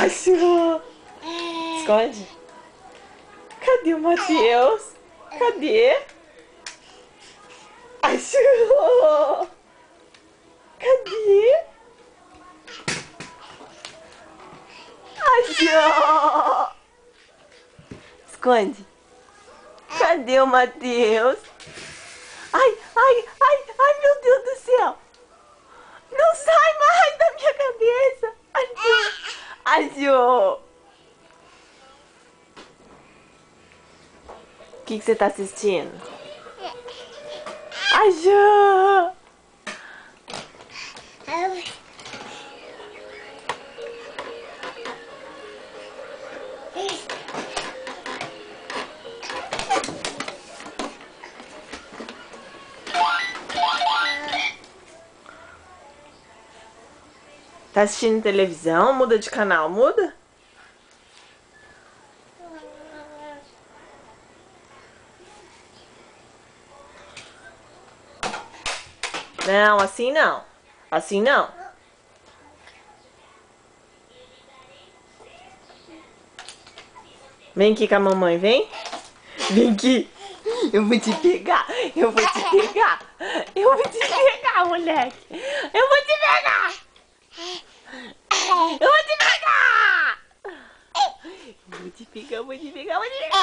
Achou? Esconde. Cadê o Matheus? Cadê? Achou? Cadê? Achou? Esconde. Cadê o Matheus? Ai, ai, ai, ai, meu Deus do céu. Não sai mais da minha cabeça. Achou? Achou? O que você tá assistindo? Achou? Tá assistindo televisão? Muda de canal, muda? Não, assim não. Assim não. Vem aqui com a mamãe, vem. Vem aqui. Eu vou te pegar. Eu vou te pegar. Eu vou te pegar, moleque. Eu vou te pegar. Eu vou te pegar. Eu vou te pegar, eu vou te pegar, eu vou te pegar.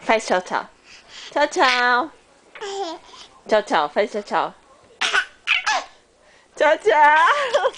Faz tchau, tchau. Tchau, tchau. Tchau, tchau. Faz tchau, tchau. Tchau, tchau.